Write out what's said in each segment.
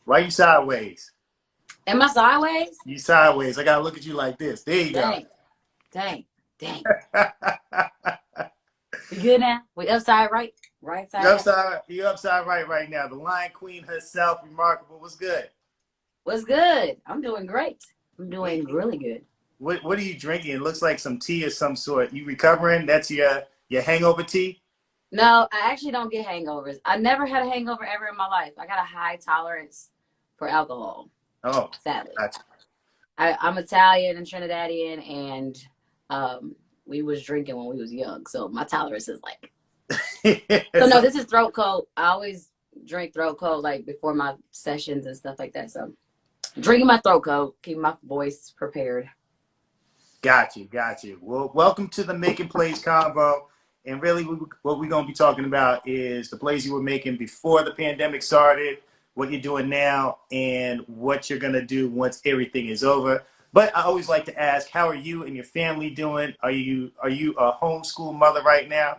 Why you sideways? Am I sideways? You sideways. I gotta look at you like this. There you go. Dang, dang, dang. We good now? We upside right? Right You side up? upside. You upside right now. The Lion Queen herself, remarkable. What's good? What's good? I'm doing great. I'm What doing really good. what are you drinking? It looks like some tea of some sort. You recovering? That's your hangover tea. No, I actually don't get hangovers. I never had a hangover ever in my life. I got a high tolerance for alcohol, Oh, sadly. gotcha. I'm Italian and Trinidadian, and um, we was drinking when we was young, so my tolerance is like. So no, So, this is throat coat. I always drink throat coat like before my sessions and stuff like that. So drinking my throat coat, keeping my voice prepared. got you. Well, welcome to the Making Plays Convo. And really, what we're going to be talking about is the plays you were making before the pandemic started, what you're doing now, and what you're going to do once everything is over. But I always like to ask, how are you and your family doing? Are you a homeschool mother right now?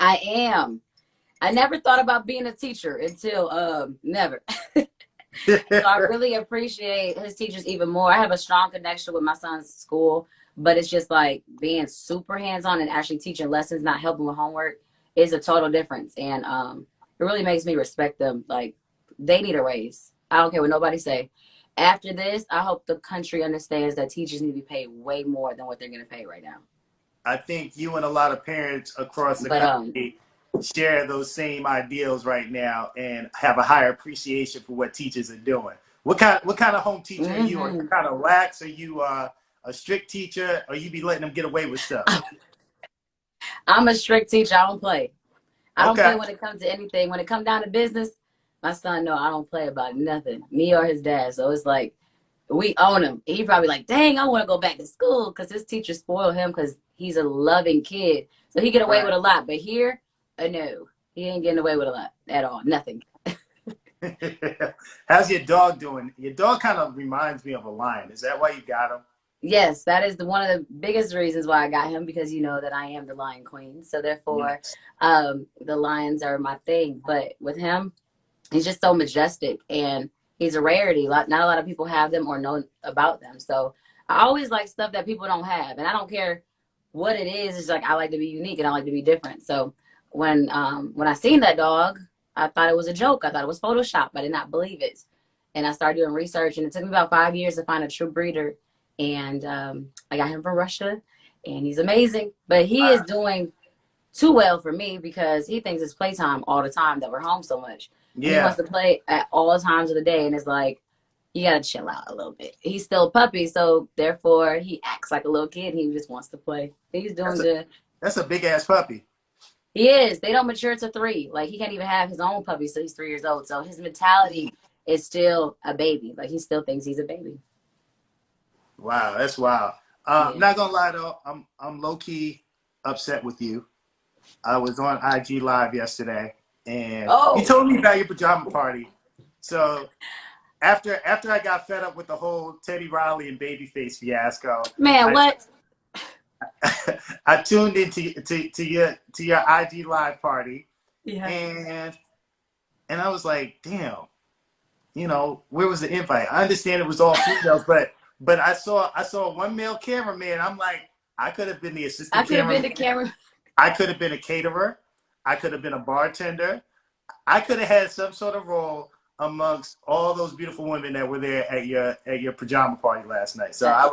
I am. I never thought about being a teacher until never. So I really appreciate his teachers even more. I have a strong connection with my son's school, but it's just like being super hands-on and actually teaching lessons, not helping with homework, is a total difference. And it really makes me respect them. Like they need a raise. I don't care what nobody say. After this, I hope the country understands that teachers need to be paid way more than what they're gonna pay right now. I think you and a lot of parents across the But country share those same ideals right now and have a higher appreciation for what teachers are doing. What kind of home teacher are you? Are you mhm. kind of lax? Are you a strict teacher? Or you be letting them get away with stuff? I'm a strict teacher. I don't play. I don't play Okay. when it comes to anything. When it comes down to business, my son know I don't play about nothing. Me or his dad. So it's like we own him. He probably like, dang, I want to go back to school because his teacher spoiled him because he's a loving kid. So he get away Right. with a lot. But here, no, he ain't getting away with a lot at all. Nothing. How's your dog doing? Your dog kind of reminds me of a lion. Is that why you got him? Yes, that is one of the biggest reasons why I got him because you know that I am the lion queen. So therefore, Yes. the lions are my thing. But with him, he's just so majestic and he's a rarity. Not a lot of people have them or know about them. So I always like stuff that people don't have, and I don't care what it is. It's like I like to be unique and I like to be different. So when I seen that dog, I thought it was a joke. I thought it was Photoshop. I did not believe it, and I started doing research. And it took me about 5 years to find a true breeder. And I got him from Russia, and he's amazing. But he is doing too well for me because he thinks it's playtime all the time that we're home so much. And he Yeah. wants to play at all times of the day. And it's like, you got to chill out a little bit. He's still a puppy. So therefore, he acts like a little kid. And he just wants to play. He's doing That's a good. that's a big ass puppy. He is. They don't mature to 3. Like, he can't even have his own puppy. So he's 3 years old. So his mentality is still a baby. Like, he still thinks he's a baby. Wow, that's wild. Yeah. Not gonna lie though, I'm low key upset with you. I was on IG Live yesterday, and you Oh, told me about your pajama party. So after I got fed up with the whole Teddy Riley and Babyface fiasco, man, I what? I tuned into to your IG Live party, Yeah. and I was like, damn, where was the invite? I understand it was all females, but I saw one male cameraman. I'm like, I could have been the I assistant could have been cameraman. the camera. I could have been a caterer. I could have been a bartender. I could have had some sort of role amongst all those beautiful women that were there at your pajama party last night. So I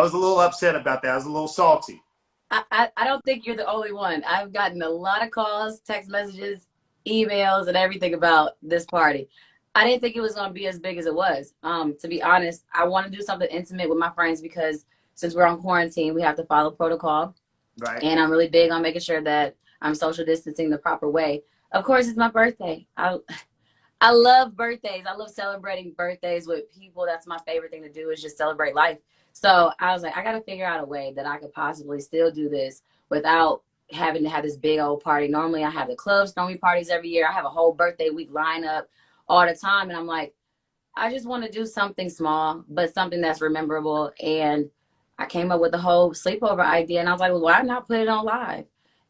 was a little upset about that. I was a little salty. I don't think you're the only one. I've gotten a lot of calls, text messages, emails, and everything about this party. I didn't think it was going to be as big as it was. To be honest, I want to do something intimate with my friends because since we're on quarantine, we have to follow protocol. Right? And I'm really big on making sure that I'm social distancing the proper way. Of course, it's my birthday. I love birthdays. I love celebrating birthdays with people. That's my favorite thing to do is just celebrate life. So I was like, I got to figure out a way that I could possibly still do this without having to have this big old party. Normally, I have the club stormy parties every year. I have a whole birthday week lineup all the time. And I'm like, I just want to do something small, but something that's rememberable. And I came up with the whole sleepover idea. And I was like, well, why not put it on live?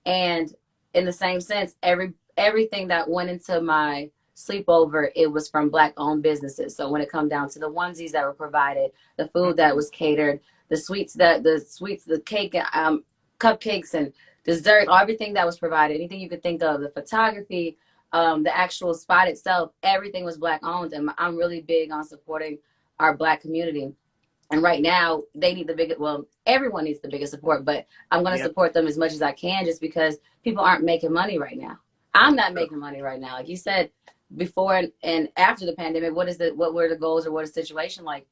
And in the same sense, everything that went into my sleepover, it was from Black owned businesses. So when it come down to the onesies that were provided, the food that was catered, the cake, cupcakes and dessert, everything that was provided, anything you could think of, the photography, the actual spot itself, everything was Black owned. And I'm really big on supporting our Black community. And right now, they need the biggest, well, everyone needs the biggest support, but I'm going to Yep. support them as much as I can just because people aren't making money right now. I'm not making money right now. Like you said, before and after the pandemic, what were the goals or what is the situation like?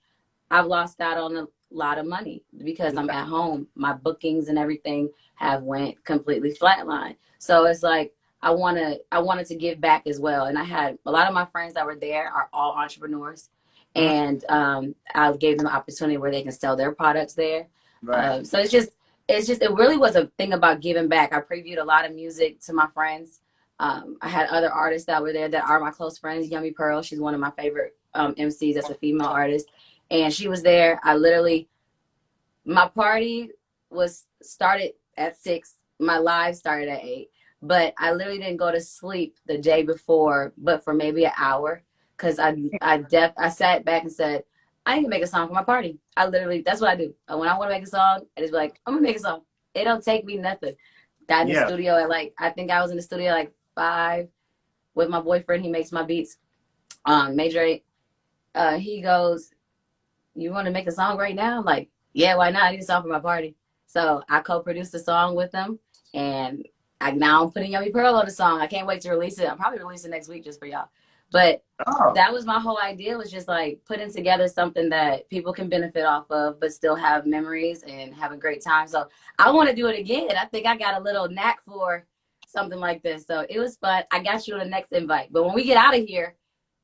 I've lost out on a lot of money because I'm at home. My bookings and everything have went completely flatline. So it's like I wanted to give back as well. And I had a lot of my friends that were there are all entrepreneurs, Mhm. and I gave them an opportunity where they can sell their products there. Right. So it really was a thing about giving back. I previewed a lot of music to my friends. I had other artists that were there that are my close friends. Yummy Pearl, she's one of my favorite MCs. That's a female artist, and she was there. My party was started at 6. My live started at 8, but I literally didn't go to sleep the day before, but for maybe an hour, because I sat back and said, I need to make a song for my party. That's what I do. When I want to make a song, I just be like, I'm gonna make a song. It don't take me nothing. Got in the Yeah. studio at I think I was in the studio at 5 with my boyfriend. He makes my beats. Major, he goes, you want to make a song right now? I'm like, yeah, why not? I need a song for my party. So I co-produced a song with them, and I'm putting Yummy Pearl on the song. I can't wait to release it. I'll probably release it next week just for y'all. But Oh. that was my whole idea, was just putting together something that people can benefit off of, but still have memories and have a great time. So I want to do it again. I think I got a little knack for something like this. So it was fun. I got you on the next invite. But when we get out of here,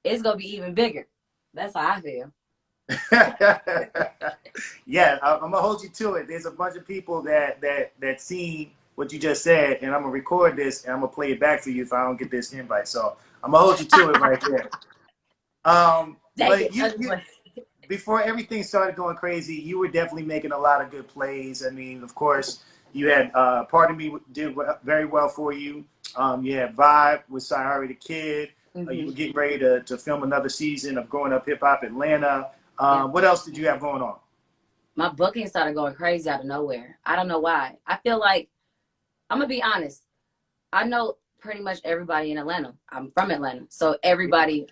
it's going to be even bigger. That's how I feel. Yeah, I'm gonna hold you to it. There's a bunch of people that seen what you just said, and I'm gonna record this and I'm gonna play it back for you if I don't get this invite. So I'm gonna hold you to it right there. Dang But it. I just went. before everything started going crazy, you were definitely making a lot of good plays. I mean, of course, you had Pardon Me did very well for you. You had Vibe with Sayari the Kid. You Mm-hmm. were getting ready to film another season of Growing Up Hip Hop Atlanta. Yeah. What else did you have going on? My booking started going crazy out of nowhere. I don't know why. I feel like, I'm going to be honest. I know pretty much everybody in Atlanta. I'm from Atlanta. So everybody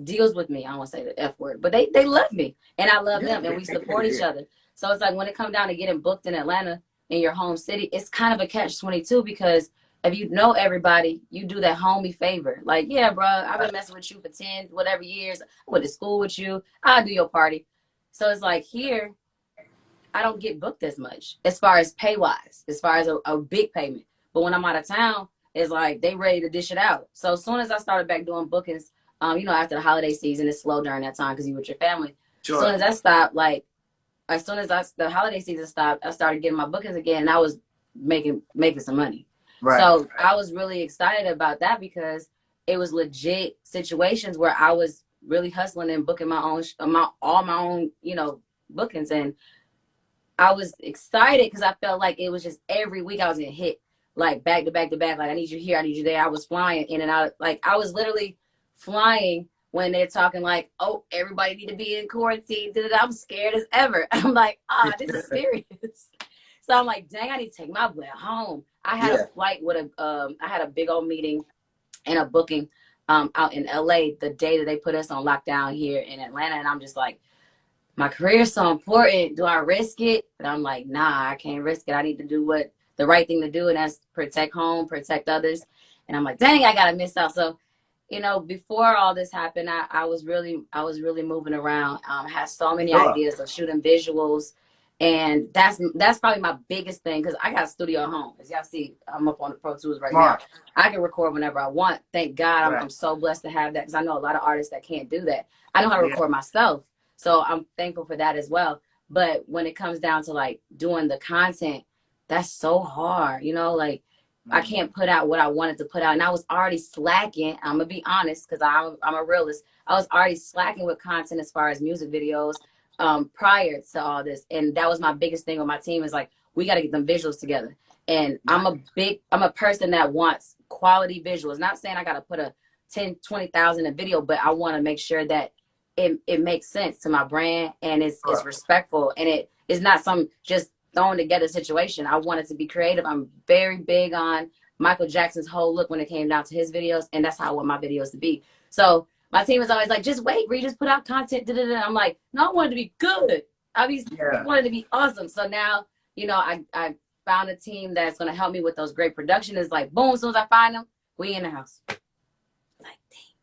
deals with me. I don't want to say the F word, but they love me and I love them and we support each other. So it's like when it comes down to getting booked in Atlanta, in your home city, it's kind of a catch-22 because if you know everybody, you do that homie favor. Like, yeah, bro, I've been messing with you for 10, whatever years. I went to school with you. I'll do your party. So it's like here, I don't get booked as much as far as pay wise, as far as a big payment. But when I'm out of town, it's like they ready to dish it out. So as soon as I started back doing bookings, after the holiday season, it's slow during that time because you with your family. As soon Sure. as that stopped, as soon as the holiday season stopped, I started getting my bookings again, and I was making some money. Right. So I was really excited about that because it was legit situations where I was really hustling and booking all my own, bookings, and I was excited because I felt like it was just every week I was getting hit back to back to back. Like, I need you here, I need you there. I was flying in and out. Like, I was literally flying when they're talking like, oh, everybody need to be in quarantine. I'm scared as ever. I'm like, this is serious. So I'm like, dang, I need to take my butt home. I had a flight with I had a big old meeting and a booking out in LA the day that they put us on lockdown here in Atlanta. And I'm just like, my career is so important. Do I risk it? But I'm like, nah, I can't risk it. I need to do what the right thing to do, and that's protect home, protect others. And I'm like, dang, I gotta miss out. So, before all this happened, I was really moving around. I had so many Sure. ideas of shooting visuals, and that's probably my biggest thing because I got a studio at home. As y'all see, I'm up on the Pro Tools right now. Smart. I can record whenever I want. Thank God, Right. I'm so blessed to have that because I know a lot of artists that can't do that. I know how to Yeah. record myself. So I'm thankful for that as well. But when it comes down to doing the content, that's so hard, I can't put out what I wanted to put out. And I was already slacking. I'm going to be honest because I'm a realist. I was already slacking with content as far as music videos prior to all this. And that was my biggest thing with my team is we got to get them visuals together. And I'm a person that wants quality visuals. Not saying I got to put a 10, 20,000 a video, but I want to make sure that it makes sense to my brand and it's respectful and it is not some just thrown together situation. I want it to be creative. I'm very big on Michael Jackson's whole look when it came down to his videos, and that's how I want my videos to be. So my team is always like, just wait, Ree, just put out content. Da, da, da. I'm like, no, I want it to be good. I want it to be awesome. So now, you know, I found a team that's going to help me with those great production. It's like, boom, as soon as I find them, we in the house. Like, dang.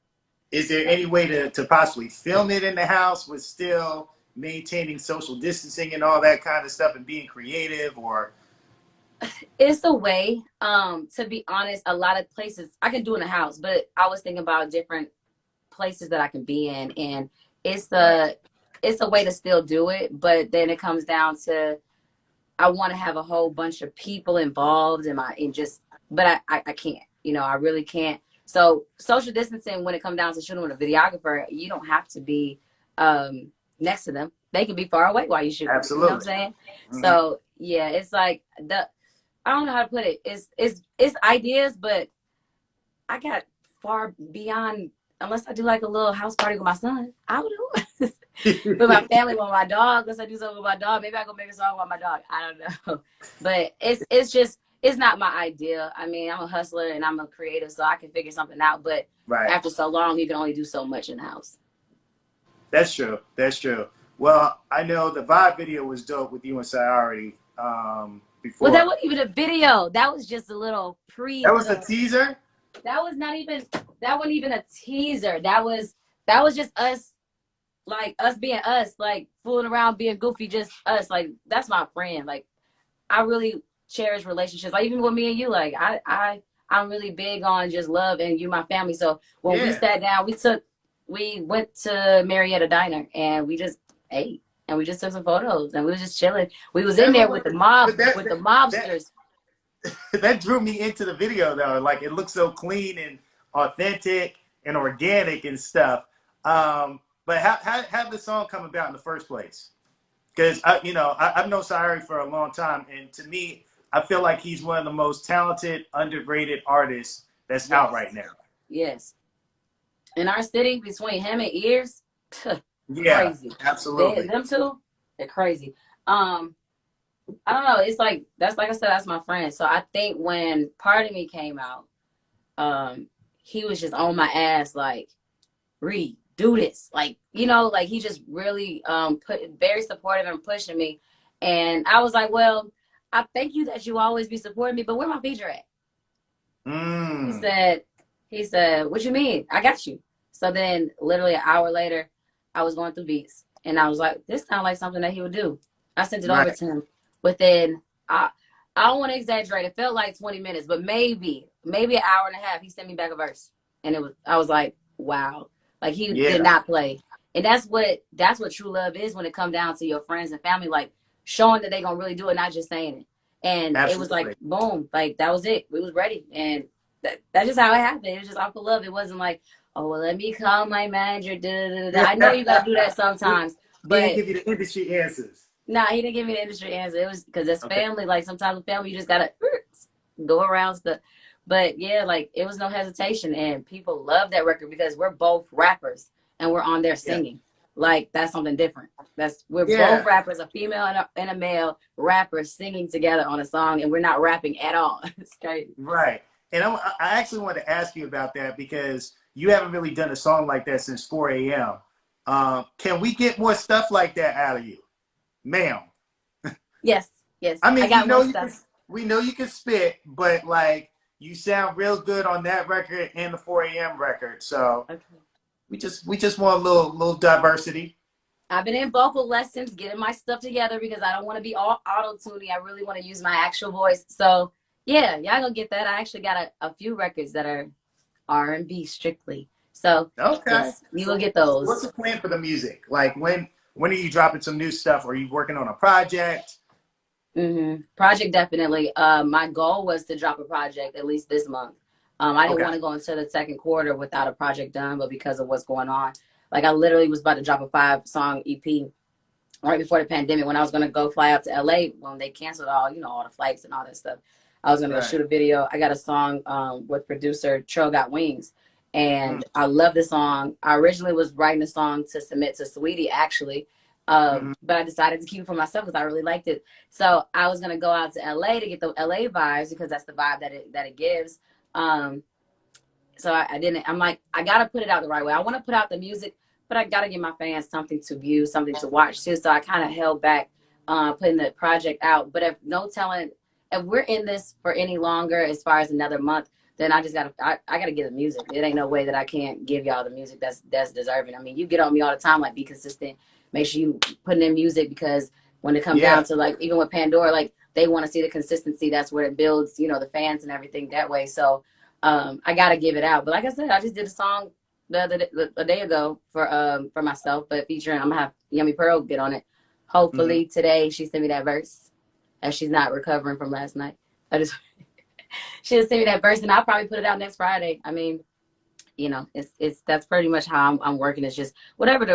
Is there any way to possibly film it in the house with still maintaining social distancing and all that kind of stuff and being creative? Or It's a way. To be honest, a lot of places I can do in the house, but I was thinking about different places that I can be in, and it's a way to still do it. But then it comes down to I want to have a whole bunch of people involved but I can't. You know, I really can't. So social distancing when it comes down to shooting with a videographer, you don't have to be next to them. They can be far away while you shoot. absolutely. You know what I'm saying? Mm-hmm. So yeah, it's like I don't know how to put it. It's ideas, but I got far beyond. Unless I do like a little house party with my son, I would do it. With my family, with my dog. Unless I do something with my dog, maybe I go make a song with my dog. I don't know, but it's not my idea. I mean, I'm a hustler and I'm a creative, so I can figure something out. But after so long, you can only do so much in the house. That's true. That's true. Well, I know the Vibe video was dope with you and Sayari. Before. Well, that wasn't even a video. That was just a little That was a teaser? That wasn't even a teaser. That was just us, like us being us, like fooling around, being goofy, just us. Like that's my friend. Like I really cherish relationships. Like even with me and you, like I'm really big on just love and you my family. So when we sat down, we went to Marietta Diner and we just ate and we just took some photos and we was just chilling. We was in there with the mobsters. That drew me into the video though. Like it looked so clean and authentic and organic and stuff. But how did the song come about in the first place? Because I've known Sayari for a long time, and to me, I feel like he's one of the most talented, underrated artists that's out right now. Yes. In our city, between him and Ears, crazy. Absolutely. Them two, they're crazy. I don't know. It's like like I said, that's my friend. So I think when Part of Me came out, he was just on my ass like, Reed, do this. Like, like he just really very supportive and pushing me. And I was like, well, I thank you that you always be supporting me, but where my feature at? He said, what you mean? I got you. So then literally an hour later, I was going through beats and I was like, this sounds like something that he would do. I sent it over to him. Within, I don't want to exaggerate. It felt like 20 minutes, but maybe an hour and a half. He sent me back a verse, and I was like, wow, like he did not play. And that's what true love is when it comes down to your friends and family, like showing that they gonna really do it, not just saying it. And It was like boom, like that was it. We was ready, and that's just how it happened. It was just off of love. It wasn't like, oh well, let me call my manager. Da, da, da, da. I know you gotta do that sometimes, but he didn't give you the industry answers. Nah, he didn't give me the industry answer. It was because it's family. Like sometimes with family, you just gotta go around stuff. But yeah, like it was no hesitation, and people love that record because we're both rappers and we're on there singing. Like that's something different. We're both rappers, a female and a male rapper singing together on a song, and we're not rapping at all. It's crazy. Right. And I actually want to ask you about that because you haven't really done a song like that since 4 a.m. Can we get more stuff like that out of you? Ma'am. Yes. I mean, we know you can spit, but like you sound real good on that record and the 4 a.m. record. So we just want a little diversity. I've been in vocal lessons, getting my stuff together because I don't want to be all auto-tuning. I really want to use my actual voice. So yeah, y'all gonna get that. I actually got a few records that are R&B strictly. So yes, you will get those. What's the plan for the music? Like when are you dropping some new stuff? Are you working on a project? Project definitely. My goal was to drop a project at least this month. I didn't want to go into the second quarter without a project done, but because of what's going on, like I literally was about to drop a 5-song EP right before the pandemic when I was going to go fly out to LA when they canceled all the flights and all that stuff. I was going to go shoot a video. I got a song with producer Trill Got Wings. and I love the song. I originally was writing a song to submit to Sweetie, actually, Mm-hmm. but I decided to keep it for myself because I really liked it. So I was gonna go out to LA to get the LA vibes because that's the vibe that it gives. Um, so I didn't. I'm like, I gotta put it out the right way. I want to put out the music, but I gotta give my fans something to view, something to watch too. So I kind of held back putting the project out. But if no telling, if we're in this for any longer, as far as another month, then I just gotta, I gotta get the music. It ain't no way that I can't give y'all the music that's deserving. I mean, you get on me all the time, like be consistent. Make sure you putting in music because when it comes down Yeah. to like even with Pandora, like they want to see the consistency. That's where it builds, you know, the fans and everything that way. So I gotta give it out. But like I said, I just did a song a day ago for myself, but featuring I'm gonna have Yummy Pearl get on it. Mm-hmm. Hopefully today she sent me that verse as she's not recovering from last night. I just she'll send me that verse and I'll probably put it out next Friday. I mean, you know, it's that's pretty much how I'm working. It's just whatever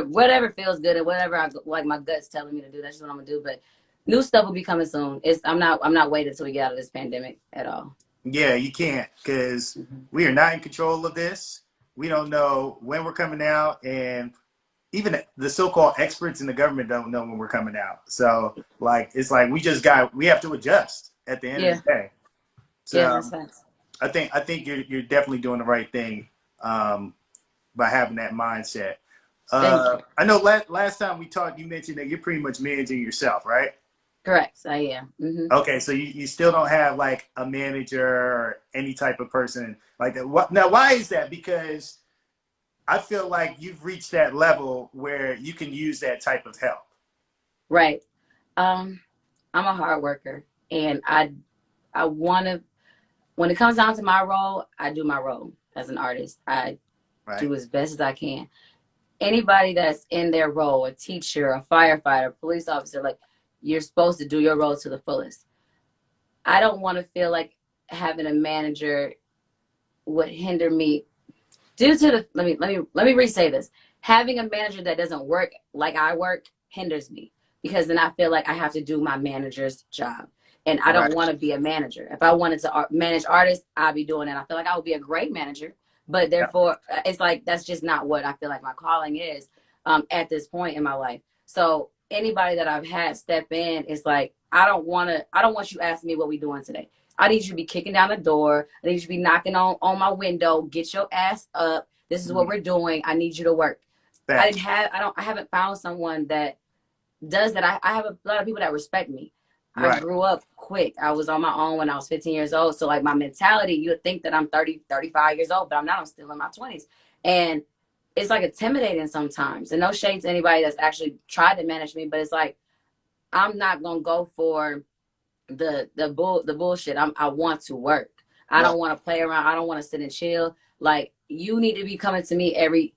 feels good and whatever like my gut's telling me to do. That's just what I'm gonna do. But new stuff will be coming soon. I'm not waiting until we get out of this pandemic at all. Yeah, you can't because Mm-hmm. we are not in control of this. We don't know when we're coming out, and even the so-called experts in the government don't know when we're coming out. So, like, it's like we have to adjust at the end of Yeah, the day. yeah, that's So, facts. I think you're definitely doing the right thing um, by having that mindset. Thank you. I know last time we talked, you mentioned that you're pretty much managing yourself, right? Correct. I am. Okay, so you still don't have like a manager or any type of person like that. What now? Why is that? Because I feel like you've reached that level where you can use that type of help. Right. Um, I'm a hard worker, and I want to. When it comes down to my role, I do my role as an artist. I Right. do as best as I can. Anybody that's in their role, a teacher, a firefighter, a police officer, like you're supposed to do your role to the fullest. I don't want to feel like having a manager would hinder me due to the let me re-say this. Having a manager that doesn't work like I work hinders me because then I feel like I have to do my manager's job. And I don't Right. want to be a manager. If I wanted to manage artists, I'd be doing it. I feel like I would be a great manager, but Yeah. therefore it's like that's just not what I feel like my calling is at this point in my life. So anybody that I've had step in is like I don't want you asking me what we doing today. I need you to be kicking down the door. I need you to be knocking on my window. Get your ass up. This is what Mhm. we're doing. I need you to work. Facts. I haven't found someone that does that. I have a lot of people that respect me. I Right. grew up quick. I was on my own when I was 15 years old. So like my mentality, you would think that I'm 30, 35 years old, but I'm not. I'm still in my 20s. And it's like intimidating sometimes. And no shade to anybody that's actually tried to manage me, but it's like I'm not gonna go for the bullshit. I want to work. I Right. don't want to play around. I don't want to sit and chill. Like you need to be coming to me every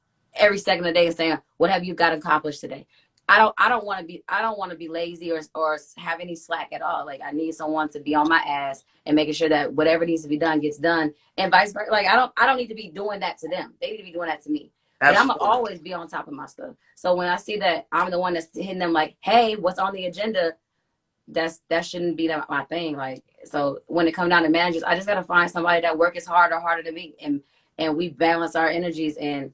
second of the day and saying, "What have you got accomplished today?" I don't want to be lazy or have any slack at all. Like I need someone to be on my ass and making sure that whatever needs to be done gets done and vice versa. Like I don't need to be doing that to them. They need to be doing that to me. But I'm gonna Absolutely. always be on top of my stuff. So when I see that I'm the one that's hitting them like, "Hey, what's on the agenda?" That shouldn't be my thing. Like so when it comes down to managers, I just gotta find somebody that work as hard or harder than me and we balance our energies and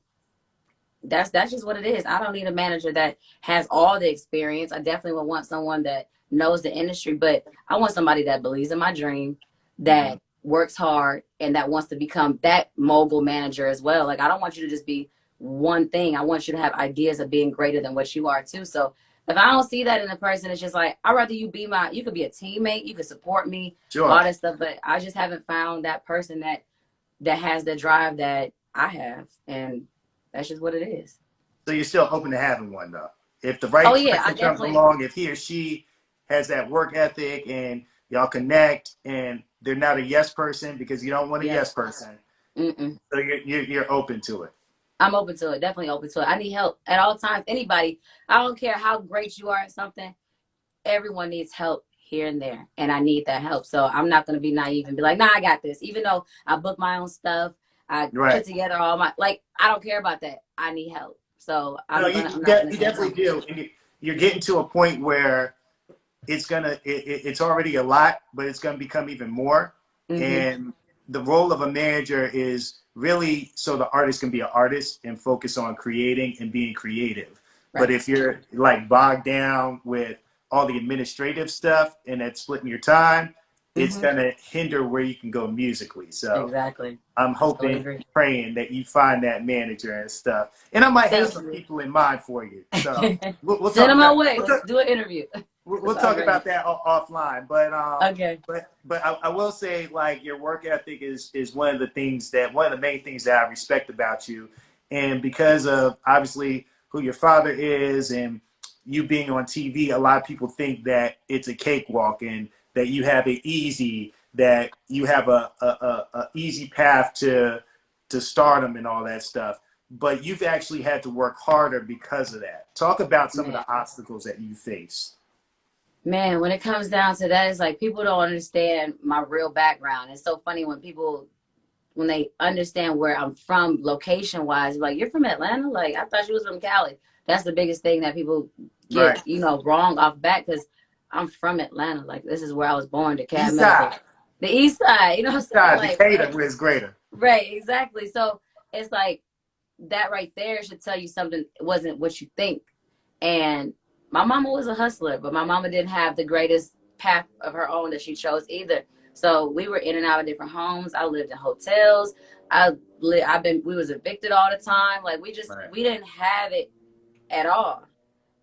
that's just what it is. I don't need a manager that has all the experience. I definitely would want someone that knows the industry, but I want somebody that believes in my dream, Hmm. that works hard, and that wants to become that mogul manager as well. Like I don't want you to just be one thing. I want you to have ideas of being greater than what you are too. So if I don't see that in a person, it's just like I'd rather you could be a teammate, you could support me, Sure. all that stuff, but I just haven't found that person that has the drive that I have, and that's just what it is. So you're still open to having one though. If the right Oh yeah, I person comes definitely. along, if he or she has that work ethic and y'all connect and they're not a yes person because you don't want a Yep. yes person. Mm-mm. So you're open to it. I'm open to it. Definitely open to it. I need help at all times. Anybody. I don't care how great you are at something. Everyone needs help here and there, and I need that help. So I'm not gonna be naive and be like, "Nah, I got this." Even though I book my own stuff, I Right. put together all my like. I don't care about that. I need help. So No, I'm not gonna you say definitely no. do. And you're getting to a point where it's it's already a lot, but it's gonna become even more. Mm-hmm. And the role of a manager is really so the artist can be an artist and focus on creating and being creative. But Right. if you're like bogged down with all the administrative stuff and that's splitting your time, it's Hmm. gonna hinder where you can go musically. So Exactly. I'm I totally hoping, agree. praying that you find that manager and stuff. And I might have Thank some you. people in mind for you. So we'll Send talk them my about way. Let's do an interview. we'll Because I'm talk ready. about that offline. But Okay. I will say like your work ethic is one of the things that one of the main things that I respect about you, and because of obviously who your father is and you being on TV, a lot of people think that it's a cakewalk and that you have it easy, that you have a easy path to stardom and all that stuff. But you've actually had to work harder because of that. Talk about some of Man. the obstacles that you faced. Man, when it comes down to that, it's like people don't understand my real background. It's so funny when people when they understand where I'm from location wise, like you're from Atlanta? Like I thought you was from Cali. That's the biggest thing that people get, Right. wrong off bat because I'm from Atlanta. Like this is where I was born, DeKalb East Medical. side. The east side, you know what East I'm saying? side, Like Decatur what? is greater. Right, exactly. So it's like that right there should tell you something wasn't what you think. And my mama was a hustler, but my mama didn't have the greatest path of her own that she chose either. So we were in and out of different homes. I lived in hotels. We was evicted all the time. Like Right. we didn't have it at all.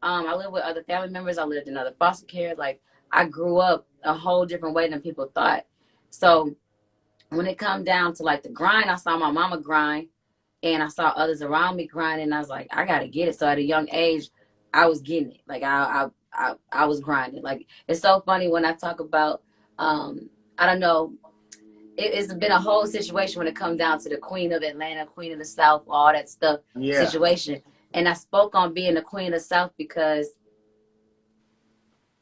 I lived with other family members. I lived in other foster care. Like I grew up a whole different way than people thought. So when it come down to like the grind, I saw my mama grind and I saw others around me grinding. And I was like, I gotta get it. So at a young age, I was getting it. Like I was grinding. Like it's so funny when I talk about, I don't know, it's been a whole situation when it comes down to the Queen of Atlanta, Queen of the South, all that stuff Yeah. situation. And I spoke on being the Queen of the South because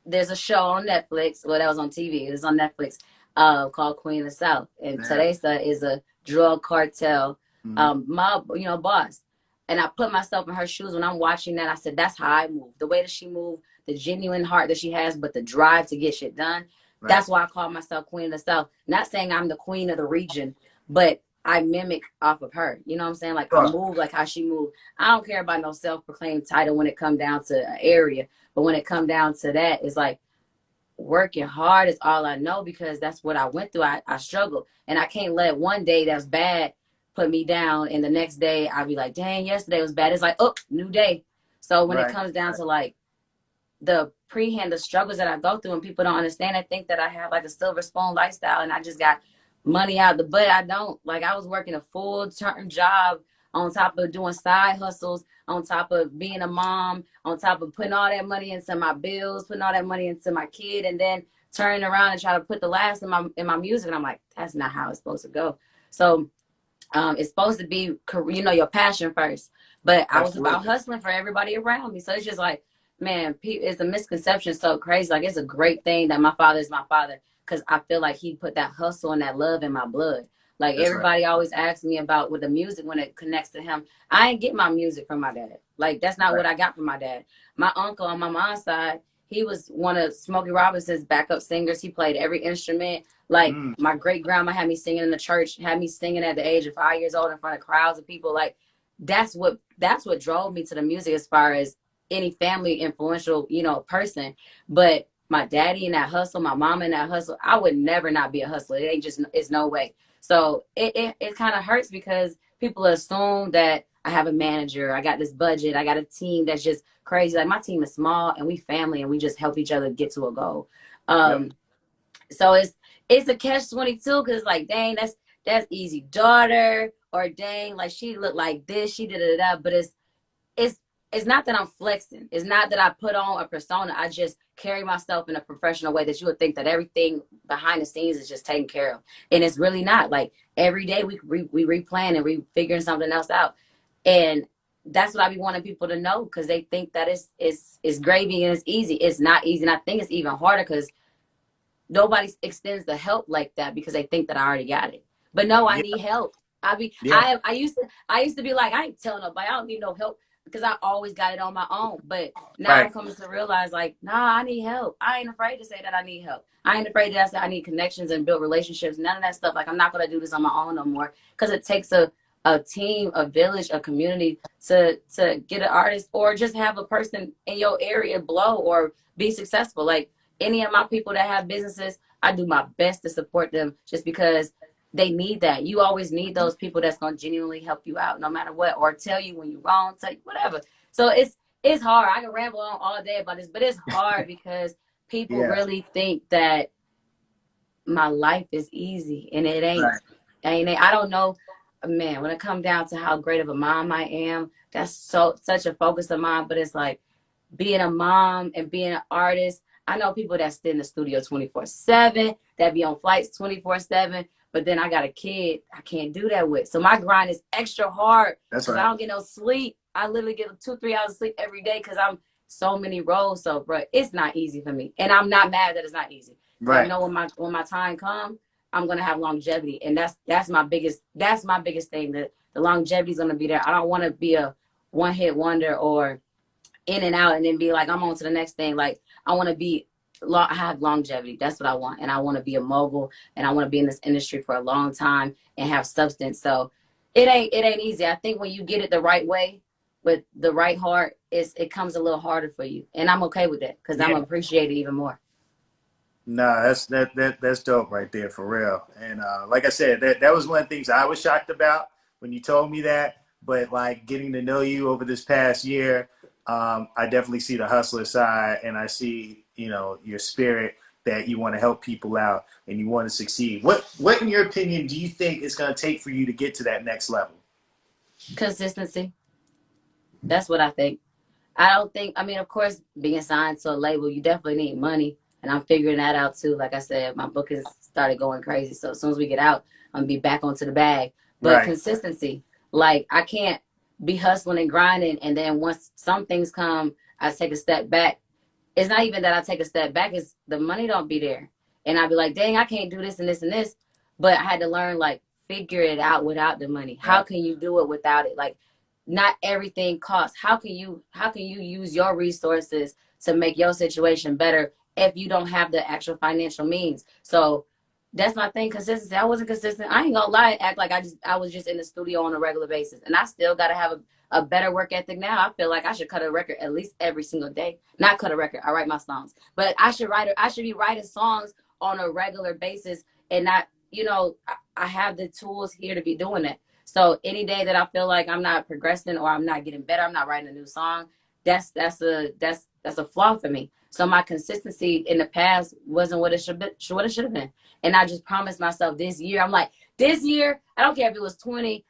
there's a show on Netflix. Well, that was on TV. It was on Netflix, called Queen of the South, and Yeah. Teresa is a drug cartel, Mm-hmm. mob, boss. And I put myself in her shoes when I'm watching that. I said, that's how I move. The way that she moved, the genuine heart that she has, but the drive to get shit done. Right. That's why I call myself Queen of the South. Not saying I'm the queen of the region, but I mimic off of her. You know what I'm saying? Like I Sure. move like how she moved. I don't care about no self-proclaimed title when it come down to an area. But when it come down to that, it's like working hard is all I know because that's what I went through. I struggled. And I can't let one day that's bad put me down. And the next day I'll be like, dang, yesterday was bad. It's like, oh, new day. So when it Right. comes down Right. to like the struggles that I go through and people don't understand, I think that I have like a silver spoon lifestyle and I just got money out the butt. I don't. Like I was working a full-term job on top of doing side hustles, on top of being a mom, on top of putting all that money into my bills, putting all that money into my kid, and then turning around and try to put the last in my music. And I'm like, that's not how it's supposed to go. So it's supposed to be, your passion first. But I was about Absolutely. hustling for everybody around me. So it's just like, man, it's a misconception so crazy. Like it's a great thing that my father is my father because I feel like he put that hustle and that love in my blood. Like That's right. everybody always asks me about with the music when it connects to him. I ain't get my music from my dad. Like that's not Right. what I got from my dad. My uncle on my mom's side, he was one of Smokey Robinson's backup singers. He played every instrument. Like Mm. my great grandma had me singing in the church, had me singing at the age of 5 years old in front of crowds of people. Like that's what drove me to the music as far as any family influential, person. But my daddy and that hustle, my mama and that hustle, I would never not be a hustler. It ain't just it's no way. So it kind of hurts because people assume that I have a manager, I got this budget, I got a team that's just crazy. Like my team is small and we family and we just help each other get to a goal. Yep. So it's a catch 22 because like dang that's easy daughter or dang like she looked like this she did it up but it's it's not that I'm flexing. It's not that I put on a persona. I just carry myself in a professional way that you would think that everything behind the scenes is just taken care of, and it's really not. Like every day we replan and we figuring something else out, and that's what I be wanting people to know because they think that it's gravy and it's easy. It's not easy, and I think it's even harder because nobody extends the help like that because they think that I already got it. But no, I Yeah. need help. Yeah. I used to be like, I ain't telling nobody, I don't need no help. because I always got it on my own. But now I'm Right. coming to realize, like, nah, I need help. I ain't afraid to say that I need help. I ain't afraid that I say I need connections and build relationships. None of that stuff. Like, I'm not gonna do this on my own no more, because it takes a team, a village, a community to get an artist, or just have a person in your area blow or be successful. Like, any of my people that have businesses, I do my best to support them, just because they need that. You always need those people that's gonna genuinely help you out no matter what, or tell you when you're wrong, tell you whatever. So it's hard. I can ramble on all day about this, but it's hard because people Yeah. really think that my life is easy, and it ain't. Right. I don't know, man, when it comes down to how great of a mom I am, that's such a focus of mine. But it's like, being a mom and being an artist, I know people that sit in the studio 24/7, that be on flights 24/7, but then I got a kid I can't do that with. So my grind is extra hard That's because I right. don't get no sleep. I literally get 2-3 hours of sleep every day because I'm so many roles. So, bro, it's not easy for me, and I'm not mad that it's not easy, because I Right. know when my time comes, I'm gonna have longevity, and that's my biggest thing. That the longevity is gonna be there. I don't want to be a one hit wonder, or in and out and then be like, I'm on to the next thing. Like, I want to be I have longevity. That's what I want. And I want to be a mogul, and I want to be in this industry for a long time and have substance. So it ain't easy. I think when you get it the right way with the right heart, it comes a little harder for you. And I'm okay with that, because I'm Yeah. gonna appreciate it even more. No, that's dope right there for real. And like I said, that was one of the things I was shocked about when you told me that. But like getting to know you over this past year, I definitely see the hustler side, and I see your spirit that you want to help people out and you want to succeed. What in your opinion do you think it's going to take for you to get to that next level? Consistency. That's what I think. I don't think, I mean, of course, being signed to a label, you definitely need money. And I'm figuring that out too. Like I said, my book has started going crazy. So as soon as we get out, I'm going to be back onto the bag. But Right. consistency, like, I can't be hustling and grinding. And then once some things come, I take a step back. It's not even that I take a step back, it's the money don't be there. And I'd be like, dang, I can't do this and this and this. But I had to learn, like, figure it out without the money. How Yeah. can you do it without it? Like, not everything costs. How can you use your resources to make your situation better if you don't have the actual financial means? So that's my thing. Consistency. I wasn't consistent. I ain't gonna lie, act like I was just in the studio on a regular basis. And I still gotta have a better work ethic now. I feel like I should cut a record at least every single day. Not cut a record. I write my songs. But I should be writing songs on a regular basis, and not, I have the tools here to be doing that. So any day that I feel like I'm not progressing, or I'm not getting better, I'm not writing a new song, that's a flaw for me. So my consistency in the past wasn't what it should have been. And I just promised myself this year, I'm like, this year, I don't care if it was 20,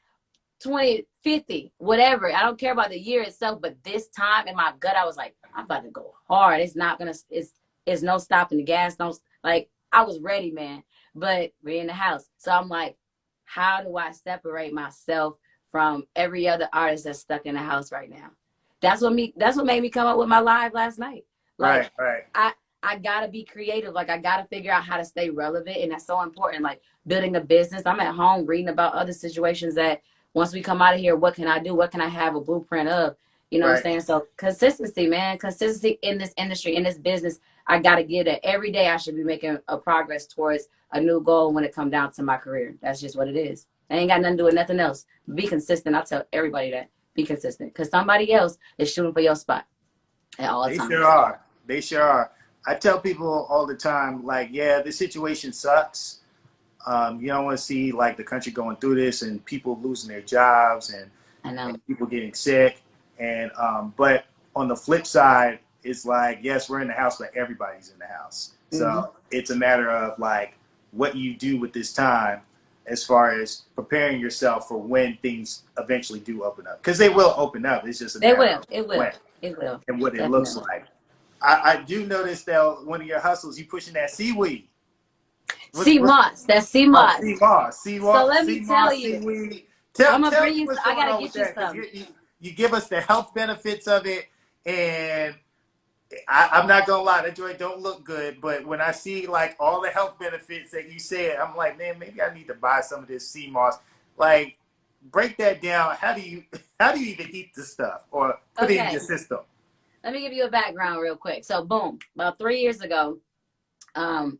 50, whatever. I don't care about the year itself, but this time in my gut, I was like, I'm about to go hard. It's no stopping the gas. No, like, I was ready, man. But we're in the house. So I'm like, how do I separate myself from every other artist that's stuck in the house right now? That's what made me come up with my live last night. Like, Right. Right. I I gotta be creative. Like, I gotta figure out how to stay relevant, and that's so important. Like, building a business. I'm at home reading about other situations that, once we come out of here, what can I do? What can I have a blueprint of? You know what I'm Right. saying? So consistency, man. Consistency in this industry, in this business. I gotta get it. Every day I should be making a progress towards a new goal when it comes down to my career. That's just what it is. I ain't got nothing to do with nothing else. Be consistent. I tell everybody that. Be consistent. Because somebody else is shooting for your spot at all They sure times. are. They sure are. I tell people all the time, like, yeah, this situation sucks. You don't want to see like the country going through this and people losing their jobs I know. and people getting sick. And but on the flip side, it's like, yes, we're in the house, but everybody's in the house. Hmm. So it's a matter of like what you do with this time as far as preparing yourself for when things eventually do open up. Because they will open up. It's just a They matter will. of It when will. It will. and what it looks Definitely. like. I do notice that one of your hustles, you pushing that seaweed. Sea What's moss. That's sea oh, moss. sea moss, So let sea me tell moss, you, seaweed. I'm gonna Tell bring me you. what's I going gotta on with get you that because some. you give us the health benefits of it, and I'm not gonna lie, that joint don't look good. But when I see like all the health benefits that you said, I'm like, man, maybe I need to buy some of this sea moss. Like, break that down. How do you even eat the stuff or put it in your Okay, system? let me give you a background real quick. So, boom, about 3 years ago,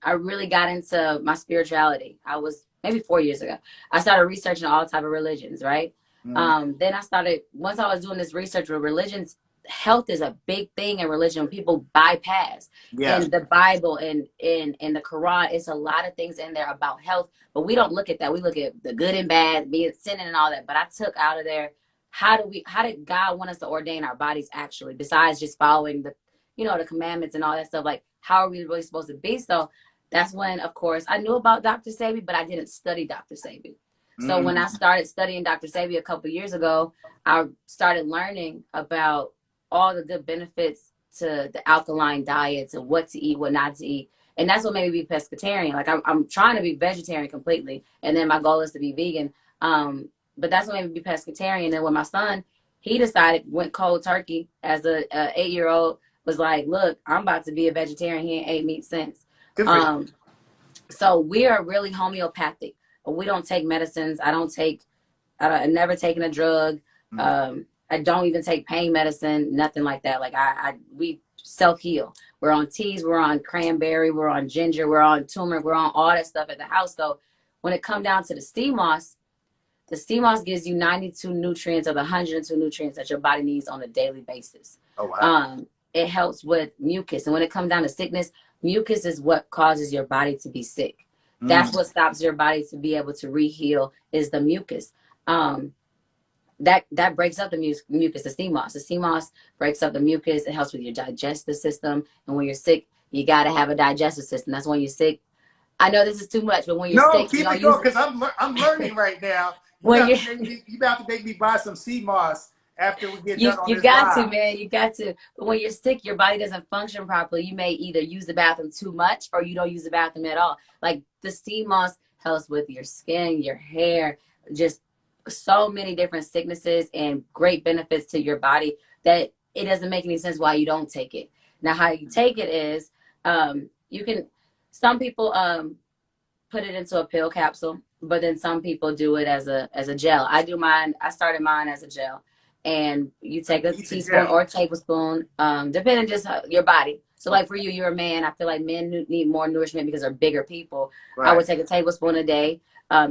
I really got into my spirituality. I was maybe 4 years ago. I started researching all type of religions, right? Mm, Then I started once I was doing this research with religions. Health is a big thing in religion. People bypass yeah. in the Bible and in the Quran. It's a lot of things in there about health, but we don't look at that. We look at the good and bad, being sinning and all that. But I took out of there how did God want us to ordain our bodies actually, besides just following the commandments and all that stuff. Like, how are we really supposed to be? So that's when, of course, I knew about Dr. Sebi, but I didn't study Dr. Sebi. So when I Mm, started studying Dr. Sebi a couple years ago, I started learning about all the good benefits to the alkaline diets and what to eat, what not to eat. And that's what made me be pescatarian. Like, I'm trying to be vegetarian completely. And then my goal is to be vegan. But that's what made me be pescatarian. And then with my son, he decided, went cold turkey as a 8-year-old, was like, look, I'm about to be a vegetarian. He ain't ate meat since. good for you. Um, so we are really homeopathic. We don't take medicines. I never taken a drug. Mm. I don't even take pain medicine, nothing like that. Like we self heal. We're on teas, we're on cranberry, we're on ginger, we're on turmeric, we're on all that stuff at the house. So when it come down to the sea moss gives you 92 nutrients of the 102 nutrients that your body needs on a daily basis. Oh wow. It helps with mucus. And when it comes down to sickness, mucus is what causes your body to be sick. Mm. That's what stops your body to be able to reheal is the mucus. Um, that breaks up the mucus, the sea moss. The sea moss breaks up the mucus. It helps with your digestive system. And when you're sick, you got to have a digestive system. That's when you're sick. I know this is too much, but when you're No, sick, you keep don't it use going it. because I'm learning right now. When you You about to make me buy some sea moss after we get done on you this got to, live. man, you got to. But when you're sick, your body doesn't function properly. You may either use the bathroom too much or you don't use the bathroom at all. Like the sea moss helps with your skin, your hair, just so many different sicknesses and great benefits to your body that it doesn't make any sense why you don't take it. Now, how you take it is you can, some people put it into a pill capsule, but then some people do it as a gel. I started mine as a gel. And you take a Eat the teaspoon gel. or a tablespoon, depending just your body. So, like for you, you're a man. I feel like men need more nourishment because they're bigger people. I Right. would take a tablespoon a day.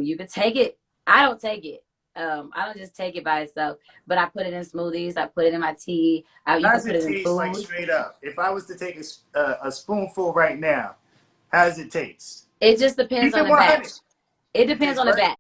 You could take it. I don't take it. I don't just take it by itself, but I put it in smoothies. I put it in my tea. You How can does put it it in taste like food. straight up? If I was to take a spoonful right now, how does it taste? It just depends Keep on it the batch. 100. It It depends tastes on the great. batch.